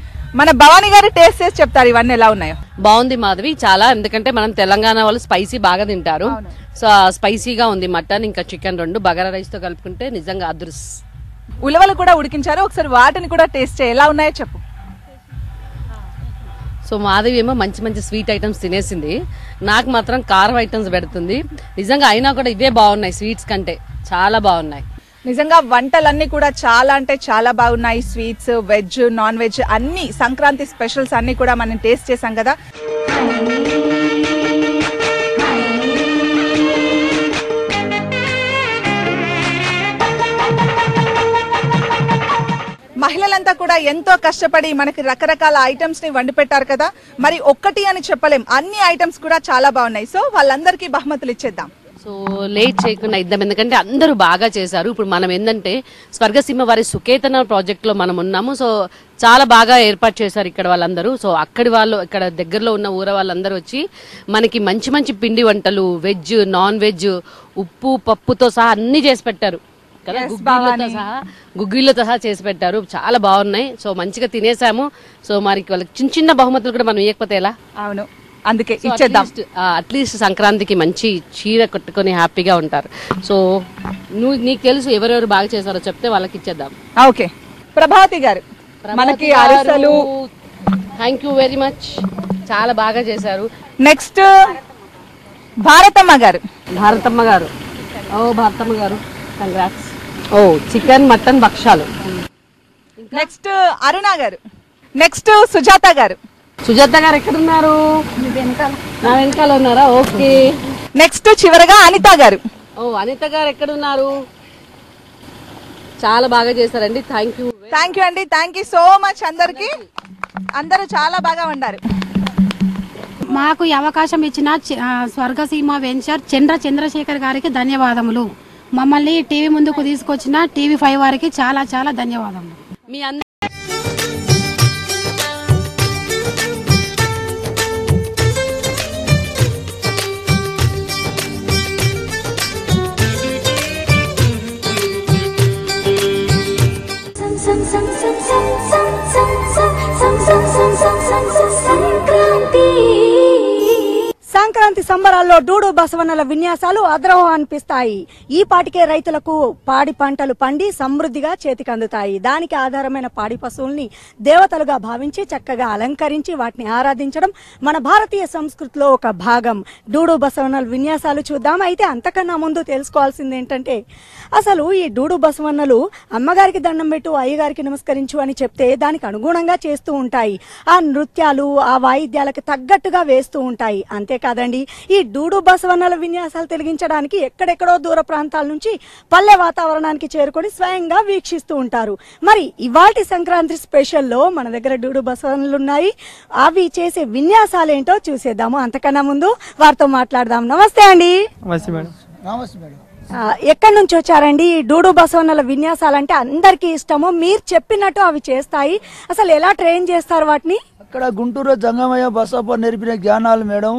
మన భవానీ గారు టేస్ట్ చేసి చెప్తారు ఇవన్నీ ఎలా ఉన్నాయో. బాగుంది మాధవి చాలా, ఎందుకంటే మనం తెలంగాణ వాళ్ళు స్పైసీ బాగా తింటారు. సో స్పైసీగా ఉంది మటన్ ఇంకా చికెన్ రెండు బగారా రైస్ తో కలుపుకుంటే నిజంగా అదృస్. ఉలవలు కూడా ఉడికించారు, ఒకసారి వాటిని కూడా టేస్ట్ చేయి, ఎలా ఉన్నాయో చెప్పు. సో మాధవి ఏమో మంచి మంచి స్వీట్ ఐటమ్స్ తినేసింది, నాకు మాత్రం కారం ఐటమ్స్ పెడుతుంది. నిజంగా అయినా కూడా ఇవే బాగున్నాయి స్వీట్స్ కంటే, చాలా బాగున్నాయి. నిజంగా వంటలన్నీ కూడా చాలా అంటే చాలా బాగున్నాయి. స్వీట్స్, వెజ్, నాన్ వెజ్ అన్ని సంక్రాంతి స్పెషల్స్ అన్ని కూడా మనం టేస్ట్ చేసాం కదా. మహిళలంతా కూడా ఎంతో కష్టపడి మనకి రకరకాల ఐటమ్స్ ని వండి పెట్టారు కదా. మరి ఒక్కటి అని చెప్పలేం, అన్ని ఐటమ్స్ కూడా చాలా బాగున్నాయి. సో వాళ్ళందరికీ బహుమతులు ఇచ్చేద్దాం. సో లేట్ చేయకుండా ఇద్దాం, ఎందుకంటే అందరూ బాగా చేశారు. ఇప్పుడు మనం ఏంటంటే స్వర్గసీమ వారి సుకేతన ప్రాజెక్ట్ లో మనం ఉన్నాము. సో చాలా బాగా ఏర్పాటు చేశారు ఇక్కడ వాళ్ళందరూ. సో అక్కడి వాళ్ళు, ఇక్కడ దగ్గరలో ఉన్న ఊర వాళ్ళందరూ వచ్చి మనకి మంచి మంచి పిండి వంటలు, వెజ్, నాన్ వెజ్, ఉప్పు పప్పుతో సహా అన్ని చేసి పెట్టారు కదా, గుగ్గిళ్ళతో సహా చేసి పెట్టారు, చాలా బాగున్నాయి. సో మంచిగా తినేసాము. సో మరి వాళ్ళకి చిన్న చిన్న బహుమతులు కూడా మనం ఇవ్వకపోతే ఎలా? అవును, అందుకే ఇచ్చేద్దాం. అట్లీస్ట్ సంక్రాంతికి మంచి చీర కట్టుకొని హ్యాపీగా ఉంటారు. సో నీకు తెలుసు ఎవరెవరు బాగా చేశారో చెప్తే వాళ్ళకి ఇచ్చేద్దాం. ఓకే, ప్రభావతి గారు మనకి అరిసెలు. థ్యాంక్ యూ వెరీ మచ్, చాలా బాగా చేశారు. నెక్స్ట్ భారతమ్మ గారు. భారతమ్మ గారు, ఓ భారతమ్మ గారు కంగ్రాట్స్. ఓ చికెన్ మటన్ భక్షాలు. నెక్స్ట్ అరుణ గారు. నెక్స్ట్ సుజాత గారు. సుజాత గారు ఎక్కడున్నారు? నా వెనకాల ఉన్నారా? ఓకే. నెక్స్ట్ చివరగా అనిత గారు. ఓ అనిత గారు ఎక్కడున్నారు? చాలా బాగా చేశారండి. థ్యాంక్ యూ అండి. థ్యాంక్ యూ సో మచ్ అందరికి. అందరూ చాలా బాగా ఉండారు. మాకు ఈ అవకాశం ఇచ్చిన స్వర్గసీమ వెంచర్ చంద్రశేఖర్ గారికి ధన్యవాదములు. మమ్మల్ని టీవీ ముందుకు తీసుకొచ్చిన TV5 వారికి చాలా చాలా ధన్యవాదములు. మీ అందరి సంక్రాంతి సంబరాల్లో డూడు బసవన్నల విన్యాసాలు అద్రహం అనిపిస్తాయి. ఈ పాటికే రైతులకు పాడి పంటలు పండి సమృద్ధిగా చేతికందుతాయి. దానికి ఆధారమైన పాడి పశువుల్ని దేవతలుగా భావించి చక్కగా అలంకరించి వాటిని ఆరాధించడం మన భారతీయ సంస్కృతిలో ఒక భాగం. డూడు బసవన్నల విన్యాసాలు చూద్దాం. అయితే అంతకన్నా ముందు తెలుసుకోవాల్సింది ఏంటంటే, అసలు ఈ డూడు బసవన్నలు అమ్మగారికి దండం పెట్టు, అయ్యగారికి నమస్కరించు అని చెప్తే దానికి అనుగుణంగా చేస్తూ ఉంటాయి. ఆ నృత్యాలు ఆ వాయిద్యాలకు తగ్గట్టుగా వేస్తూ ఉంటాయి. అంతేకాదండి, ఈ డూడు బసవన్నల విన్యాసాలు తెలిగించడానికి ఎక్కడెక్కడో దూర ప్రాంతాల నుంచి పల్లె వాతావరణానికి చేరుకొని స్వయంగా వీక్షిస్తూ ఉంటారు. మరి ఇవాల్టి సంక్రాంతి స్పెషల్లో మన దగ్గర డూడు బసవన్నలు ఉన్నాయి. అవి చేసే విన్యాసాలేంటో చూసేద్దాము. అంతకన్నా ముందు వారితో మాట్లాడదాం. నమస్తే అండి. ఎక్కడి నుంచి వచ్చారండి? ఈ డూడు బసవన్నల విన్యాసాలంటే అందరికీ ఇష్టము. మీరు చెప్పినట్టు అవి చేస్తాయి. అసలు ఎలా ట్రైన్ చేస్తారు వాటిని? అక్కడ గుంటూరు జంగమయ్య బసప్ప నేర్పిన జ్ఞానాలు మేడం,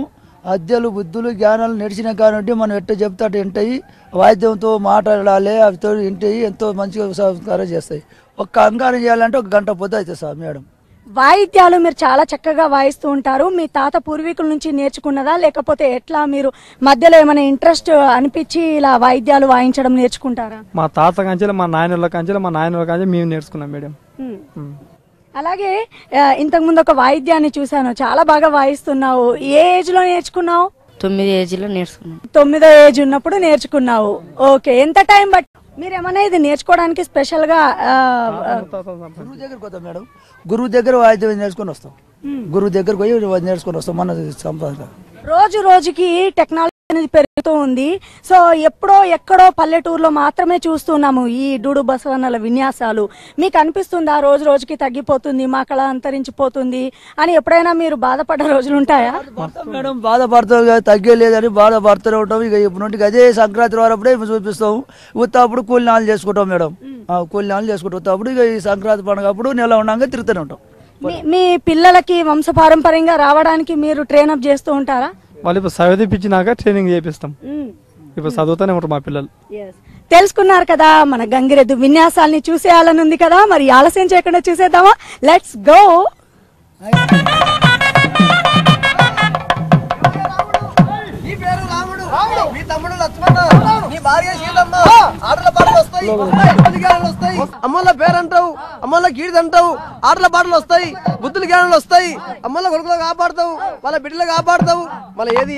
అద్దెలు బుద్ధులు జ్ఞానాలు నడిచిన కాబట్టి మనం ఎట్ట చెప్తాడు వింటాయి. వాయిద్యంతో మాట్లాడాలి, అవితో వింటాయి, ఎంతో మంచిగా సంస్కారం చేస్తాయి. ఒక్క అంకారం చేయాలంటే 1 గంట పొద్దు అవుతుంది సార్ మేడం. వాయిద్యాలు మీరు చాలా చక్కగా వాయిస్తూ ఉంటారు. మీ తాత పూర్వీకుల నుంచి నేర్చుకున్నదా, లేకపోతే ఎట్లా మీరు మధ్యలో ఏమైనా ఇంట్రెస్ట్ అనిపించి ఇలా వాయిద్యాలు వాయించడం నేర్చుకుంటారా? మా తాత కంచెలు, మా నాయనల కంచెలు, మా నాయనల కంచెలు మేము నేర్చుకున్నాం మేడం. అలాగే ఇంతకు ముందు ఒక వాయిద్యాన్ని చూసాను, చాలా బాగా వాయిస్తున్నావు. ఏ ఏజ్ లో నేర్చుకున్నావు? 9 ఏజ్లో నేర్చుకున్నాను. 9వ ఏజ్ ఉన్నప్పుడు నేర్చుకున్నావు. ఓకే, ఎంత టైం బట్ మీరేమన్నా ఇది నేర్చుకోవడానికి స్పెషల్ గా గురువు దగ్గరకు వస్తాం మేడం. గురువు దగ్గర వాయిద్యం నేర్చుకుని వస్తాం. గురువు దగ్గరకు పోయి నేర్చుకుని వస్తాం. మన సంపాదన రోజు రోజుకి టెక్నాలజీ అనేది పెరుగుతూ ఉంది. సో ఎక్కడో పల్లెటూరులో మాత్రమే చూస్తున్నాము ఈ డూడు బసవన్నల విన్యాసాలు. మీకు అనిపిస్తుందా రోజు రోజుకి తగ్గిపోతుంది, మా కళ అంతరించిపోతుంది అని ఎప్పుడైనా మీరు బాధపడ్డ రోజులు ఉంటాయా? మేడం బాధపడతాం, తగ్గలేదని బాధపడుతూనే ఉంటాం. ఇక ఇప్పుడు నుండి అదే సంక్రాంతి వారప్పుడే చూపిస్తాం. ఉత్తప్పుడు కూలినాలు చేసుకుంటాం మేడం. కూలినాలు చేసుకుంటాం. అప్పుడు ఇక ఈ సంక్రాంతి పండుగ అప్పుడు నెల ఉండగా తిరుగుతూనే ఉంటాం. మీ పిల్లలకి వంశపారంపర్యంగా రావడానికి మీరు ట్రైనప్ చేస్తూ ఉంటారా? వాళ్ళు ఇప్పుడు చదివిపించినాక ట్రైనింగ్ చేపిస్తాం. ఇప్పుడు చదువుతూనే ఉంటారు మా పిల్లలు. తెలుసుకున్నారు కదా, మన గంగిరెద్దు విన్యాసాలని చూసేయాలని ఉంది కదా. మరి ఆలస్యం చేయకుండా చూసేద్దామా? Let's go. అమ్మల పేరంటావు, అమ్మల కీడిదంటావు, ఆటల పాటలు వస్తాయి, బుద్ధుల జ్ఞానాలు వస్తాయి. అమ్మల కొడుకులు కాపాడతావు, వాళ్ళ బిడ్డలు కాపాడతావు. మళ్ళీ ఏది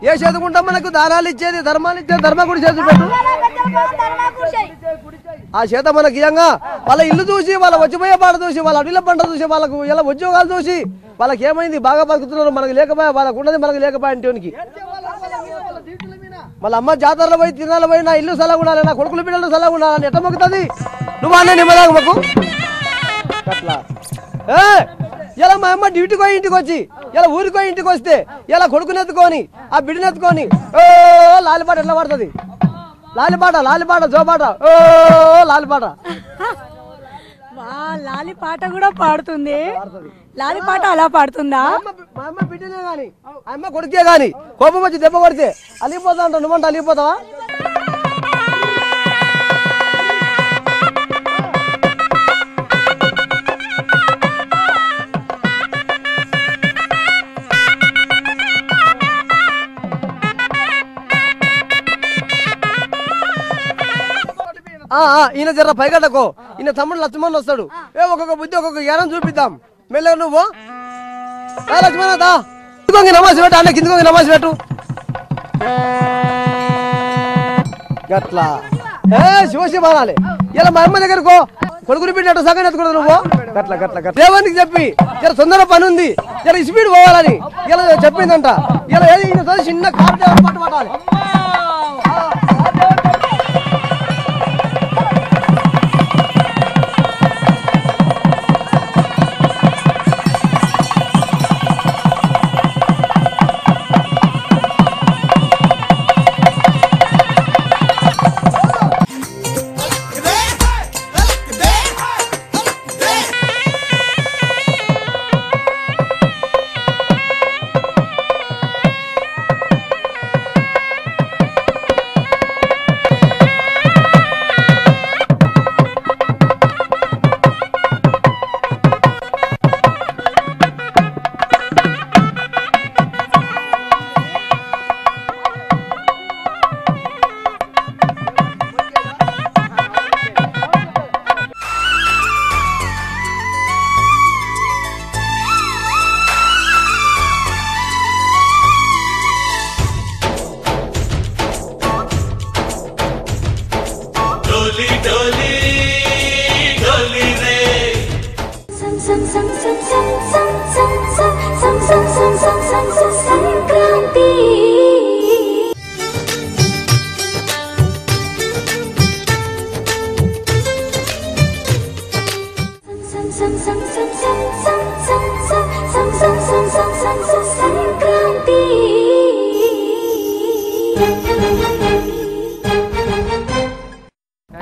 ఏ చేతుకుంటా మనకు దానాలు ఇచ్చేది, ధర్మాలు ఇచ్చేది, ధర్మకుడి చేతి పెట్టు. ఆ చేత మనకి ఇయంగా వాళ్ళ ఇల్లు చూసి, వాళ్ళ వచ్చిపోయే పాట చూసి, వాళ్ళ అడిల పంట చూసి, వాళ్ళకు ఇలా ఉద్యోగాలు చూసి వాళ్ళకి ఏమైంది బాగా బతుకుతున్నారు, మనకు లేకపోయా, వాళ్ళకు ఉన్నది మనకు లేకపోయా ఇంటికి. వాళ్ళ అమ్మ జాతరలో పోయి తిరణాలు పోయి నా ఇల్లు సలహా ఉండాలి, నా కొడుకులు బిడ్డలు సలహా ఉండాలని ఎట్ట మొక్కుతుంది? నువ్వు అన్న నిమ్మదాకు మొక్కు అట్లా. ఇలా మా అమ్మ డ్యూటీకి పోయి ఇంటికి వచ్చి, ఇలా ఊరికి పోయి ఇంటికి వస్తే ఇలా కొడుకుని ఎత్తుకొని ఆ బిడ్డని ఎత్తుకొని లాలిపాట ఎట్లా పడుతుంది? లాలిపాట జోపాట లాలిపాట. లాలి పాట కూడా పాడుతుంది. లాలి పాట అలా పాడుతుందా? మా అమ్మ బిడ్డనే గాని అమ్మ కొడుకే గాని కోపం వచ్చి దెబ్బ కొడితే అలిగిపోతా అంట. నువ్వంటే అలిగిపోతావా? ఈయన జర పైగడ్డకో, ఈయన తమ్ముడు లక్ష్మణ్ వస్తాడు. ఒక్కొక్క బుద్ధి ఒక్కొక్క జ్ఞానం చూపిద్దాం. మెల్లగా నువ్వు లక్ష్మణ దా కిందికి నమాజ్ పెట్టు, అన్న కిందికి నమాజ్ పెట్టు. గట్లా శివశివ అనాలి. ఇలా మా అమ్మ దగ్గరకు కొడుకుని పెట్టినట్టు సగం ఎత్తుకూడదు నువ్వు. గట్ల గట్ల గట్ల దేవానికి చెప్పి జర తొందర పని ఉంది, జర స్పీడ్ పోవాలని ఇలా చెప్పిందంట. ఇలా ఈయన చిన్న కారు పట్టు పట్టాలి.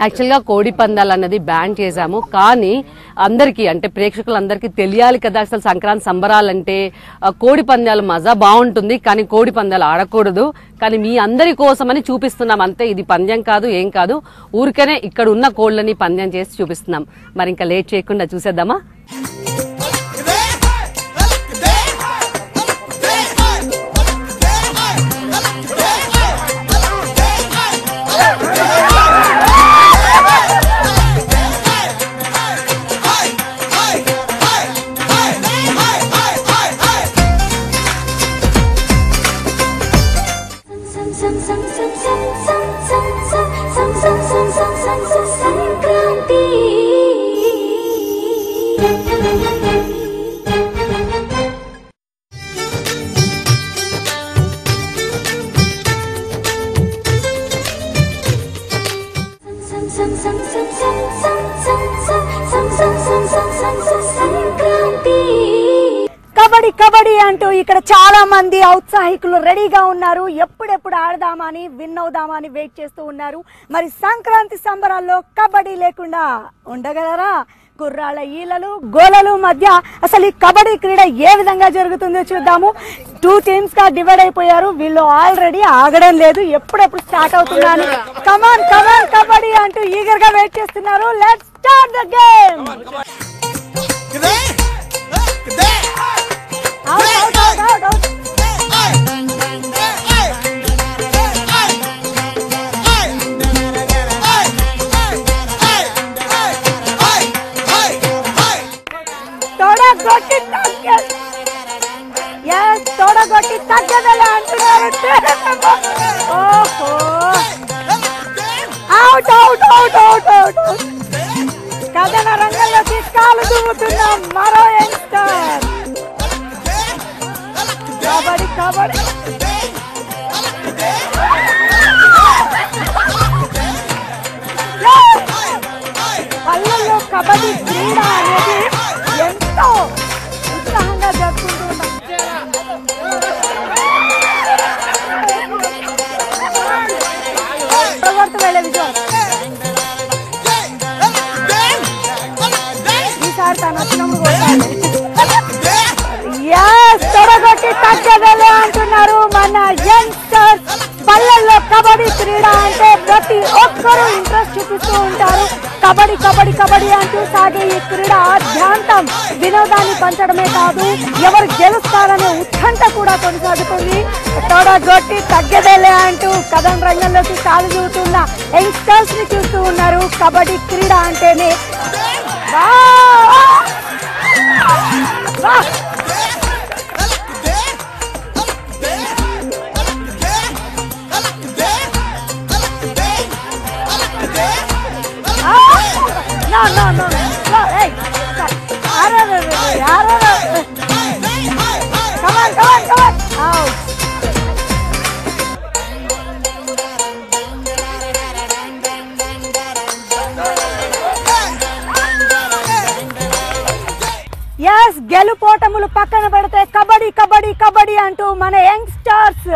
యాక్చువల్గా కోడి పందాలు అన్నది బ్యాన్ చేశాము, కానీ అందరికీ అంటే ప్రేక్షకులందరికీ తెలియాలి కదా అసలు సంక్రాంతి సంబరాలంటే కోడి పందాలు మజా బాగుంటుంది, కానీ కోడి పందాలు ఆడకూడదు. కానీ మీ అందరి కోసమని చూపిస్తున్నాం అంతే, ఇది పందెం కాదు ఏం కాదు, ఊరికనే ఇక్కడ ఉన్న కోళ్ళని పందెం చేసి చూపిస్తున్నాం. మరి ఇంకా లేట్ చేయకుండా చూసేద్దామా? కబడ్డీ కబడ్డీ అంటూ ఇక్కడ చాలా మంది ఔత్సాహికులు రెడీగా ఉన్నారు. ఎప్పుడెప్పుడు ఆడదామని విన్ అవుదామని వెయిట్ చేస్తూ ఉన్నారు. మరి సంక్రాంతి సంబరాల్లో కబడ్డీ లేకుండా ఉండగలరా? కుర్రాళ్ళ ఈలలు గోలలు మధ్య అసలు ఈ కబడ్డీ క్రీడ ఏ విధంగా జరుగుతుందో చూద్దాము. 2 టీమ్స్ గా డివైడ్ అయిపోయారు. వీళ్ళు ఆల్రెడీ ఆగడం లేదు, ఎప్పుడెప్పుడు స్టార్ట్ అవుతున్నాను కమాన్ కమాన్ కబడ్డీ అంటూ ఈగర్ గా వెయిట్ చేస్తున్నారు. Let's start the game. తోడగొట్టి తగ్గదలే అంటున్నారు. Out out out out out. కథన రంగంలోకి కాలు దువ్వుతున్నాం మరో యంగ్స్టర్. కబడ్డీ కబడ్డీ పల్లెల్లో కబడ్డీ క్రీడ అనేది ఎంతో ఉత్సాహంగా జరుపుకుంటూ ఉన్నాం. వెళ్ళే విజయం ఈసారి తను వచ్చినప్పుడు కొట్టాలి. తొడగొట్టి తగ్గదలే అంటున్నారు మన యంగ్స్టర్స్. పల్లెల్లో కబడ్డీ క్రీడ అంటే ప్రతి ఒక్కరూ ఇంట్రెస్ట్ చూపిస్తూ ఉంటారు. కబడ్డీ కబడ్డీ కబడ్డీ అంటూ సాగే ఈ క్రీడ ఆద్యాంతం వినోదాన్ని పంచడమే కాదు, ఎవరు గెలుస్తారనే ఉత్కంఠ కూడా కొనసాగుతుంది. తొడగొట్టి తగ్గదలే అంటూ కథం రంగంలోకి కాలు చూస్తున్న యంగ్స్టర్స్ ని చూస్తూ ఉన్నారు. కబడ్డీ క్రీడ అంటేనే గెలుపోటములు పక్కన పెడితే కబడ్డీ కబడ్డీ కబడ్డీ అంటూ మన యంగ్స్టర్స్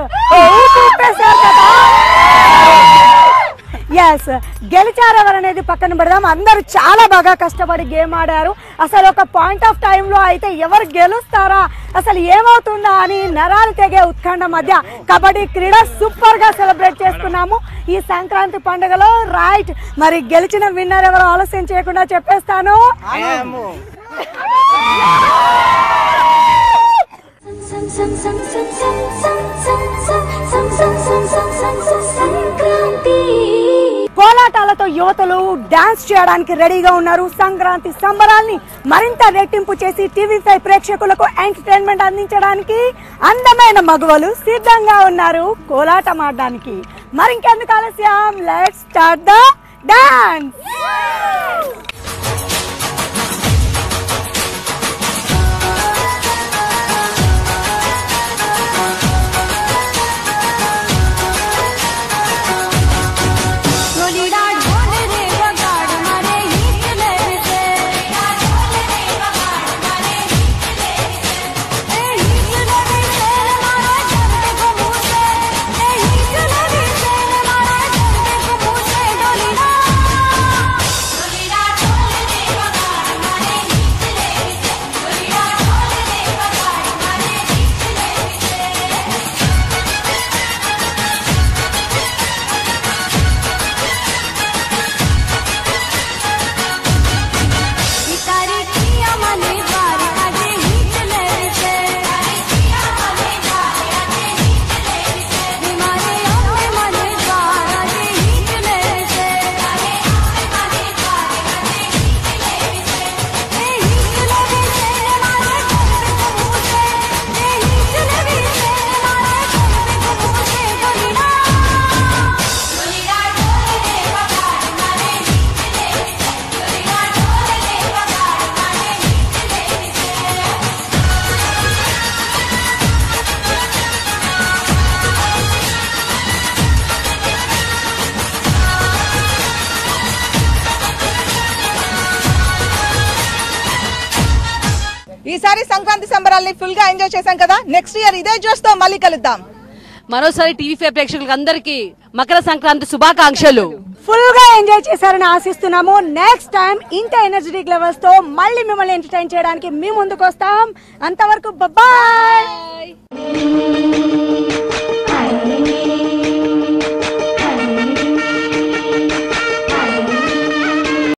గెలిచారు ఎవరనేది పక్కన పెడదాం. అందరూ చాలా బాగా కష్టపడి గేమ్ ఆడారు. అసలు ఒక పాయింట్ ఆఫ్ టైమ్ లో అయితే ఎవరు గెలుస్తారా, అసలు ఏమవుతుందా అని నరాలు తెగే ఉత్కంఠ మధ్య కబడ్డీ క్రీడ సూపర్ గా సెలబ్రేట్ చేసుకున్నాము ఈ సంక్రాంతి పండుగలో. రైట్, మరి గెలిచిన విన్నర్ ఎవరు ఆలస్యం చేయకుండా చెప్పేస్తాను. కోలాటాలతో యువతలు డాన్స్ చేయడానికి రెడీగా ఉన్నారు. సంక్రాంతి సంబరాల్ని మరింత రెట్టింపు చేసి టీవీ5 ప్రేక్షకులకు ఎంటర్టైన్మెంట్ అందించడానికి అందమైన మగువలు సిద్ధంగా ఉన్నారు కోలాటం ఆడడానికి. మరింకెందుకు ఆలస్యం, లెట్స్ స్టార్ట్ ద డాన్స్. ఈసారి సంక్రాంతి సంబరాల్ని ఫుల్ గా ఎంజాయ్ చేశాం కదా, నెక్స్ట్ ఇయర్ ఇదే జోష్ తో మళ్ళీ కలుద్దాం. మరోసారి టీవీ5 ప్రేక్షకులకు అందరికీ మకర సంక్రాంతి శుభాకాంక్షలు. ఫుల్ గా ఎంజాయ్ చేశారని ఆశిస్తున్నాము. నెక్స్ట్ టైం ఇంకా ఎనర్జెటిక్ లెవెల్స్ తో మళ్ళీ మిమ్మల్ని ఎంటర్టైన్ చేయడానికి మీ ముందుకు వస్తాం. అంతవరకు బాయ్.